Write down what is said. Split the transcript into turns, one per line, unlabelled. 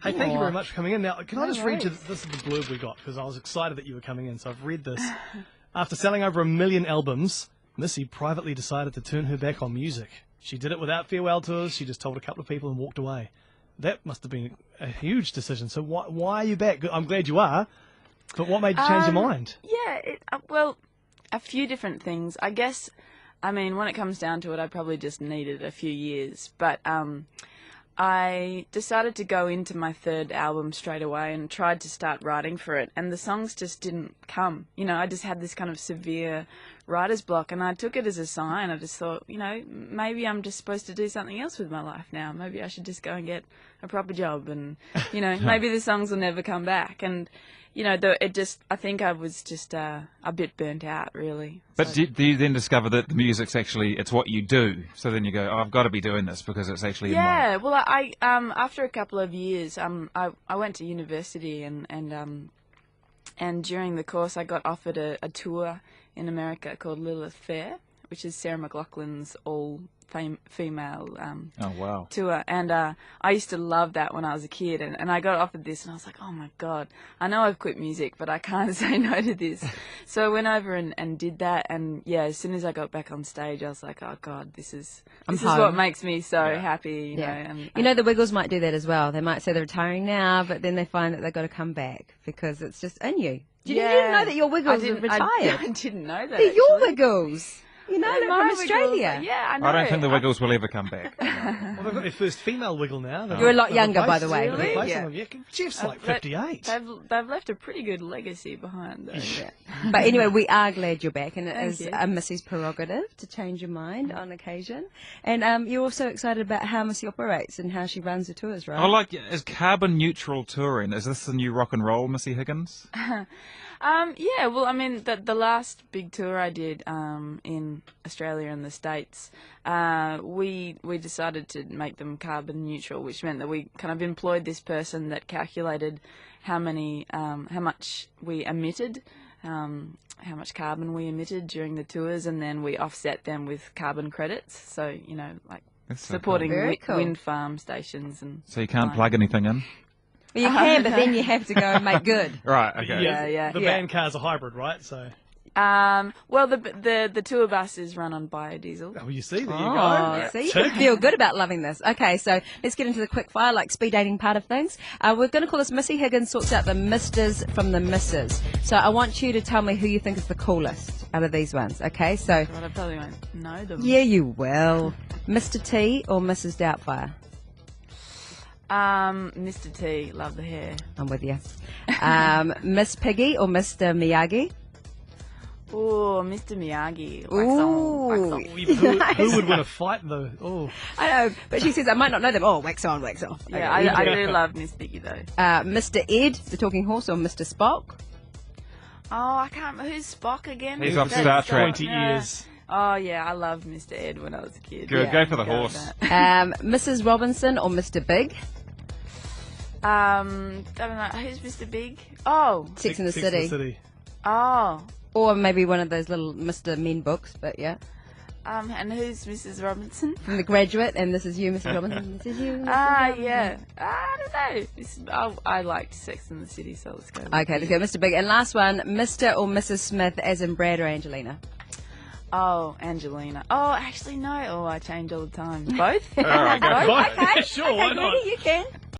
Hey, thank you very much for coming in. Now, can I just read you,
worries.
this is the blurb we got, because I was excited that you were coming in, so I've read this. After selling over 1 million albums, Missy privately decided to turn her back on music. She did it without farewell tours, she just told a couple of people and walked away. That must have been a huge decision. So why are you back? I'm glad you are, but what made you change your mind?
Yeah, well, a few different things. I guess, I mean, when it comes down to it, I probably just needed a few years. But I decided to go into my third album straight away and tried to start writing for it. And the songs just didn't come. You know, I just had this kind of severe writer's block, and I took it as a sign. I just thought, you know, maybe I'm just supposed to do something else with my life now. Maybe I should just go and get a proper job, and, you know, maybe the songs will never come back. And, you know, I think I was just a bit burnt out, really.
But
So,
do you then discover that the music's actually, it's what you do? So then you go, oh, I've got to be doing this because it's actually in my...
yeah, well, I after a couple of years, I went to university, and during the course I got offered a tour in America called Lilith Fair, which is Sarah McLachlan's all-female
Oh, wow.
tour. And I used to love that when I was a kid, and I got offered this, and I was like, oh my God, I know I've quit music, but I can't say no to this. So I went over and did that, and yeah, as soon as I got back on stage, I was like, oh God, this is what makes me so happy, you know. And,
you know, the Wiggles might do that as well. They might say they're retiring now, but then they find that they've got to come back because it's just in you. You didn't know that your Wiggles are retired.
I didn't know that.
They're your
actually.
Wiggles. You know,
They're
they're from
my
Australia.
Wiggles. Yeah, I know.
I don't think the Wiggles will ever come back.
Well, they've got their first female wiggle now.
You're a lot
They've
younger, by
replaced-
the way.
they're replacing
Yeah.
them. Yeah, Jeff's like 58.
They've left a pretty good legacy behind, though.
Yeah. But anyway, we are glad you're back, and it
Thank
is
you.
a Missy's prerogative to change your mind on occasion. And you're also excited about how Missy operates and how she runs the tours, right?
I like, is carbon neutral touring, is this the new rock and roll, Missy Higgins?
Yeah, well, I mean, the last big tour I did in Australia and the States, we decided to make them carbon neutral, which meant that we kind of employed this person that calculated how much we emitted, how much carbon we emitted during the tours, and then we offset them with carbon credits. So, you know, like
That's so
supporting
cool.
Very cool.
wind farm stations and.
So you can't plug anything in?
Well, you can, but then you have to go and make good.
Right, okay.
Yeah.
The van car's a hybrid, right? So,
Well, the tour buses run on biodiesel.
well, you see, there you
Oh,
go.
so you can feel good about loving this. Okay, so let's get into the quick fire, like speed dating part of things. We're going to call this Missy Higgins sorts out the misters from the misses. So I want you to tell me who you think is the coolest out of these ones. Okay, so
But I probably won't know them.
yeah, you will. Mr. T or Mrs. Doubtfire?
Mr. T, love the hair.
I'm with you. Miss Piggy or Mr. Miyagi?
Oh, Mr. Miyagi.
Ooh.
Wax on.
Who would win a fight, though? Oh,
I know, but she says I might not know them. Oh, wax on, wax off.
Yeah,
Okay,
I do love Miss Piggy though.
Mr. Ed, the talking horse, or Mr. Spock?
Oh, I can't. Who's Spock again?
He's off
That's
Star
so-
Trek.
20 years.
Oh yeah, I loved Mr. Ed when I was a kid.
Good,
Yeah,
go for the
go with
horse.
that.
Mrs. Robinson or Mr. Big?
I don't know. Who's Mr. Big? Oh,
Sex in the
Sex and the
City.
City.
oh.
Or maybe one of those little Mr. Men books, but yeah.
And who's Mrs. Robinson?
From The Graduate, and this is you, Mrs. Robinson. This is you. Mrs. Robinson.
Yeah. I don't know. I liked Sex in the City, so let's go. with
Okay, let's go, Mr. Big. And last one, Mr. or Mrs. Smith, as in Brad or Angelina?
Oh, Angelina. Oh, actually, no. Oh, I change all the time. Both?
All right, go for it.
Okay,
Sure,
okay,
why not?
Grady, you can.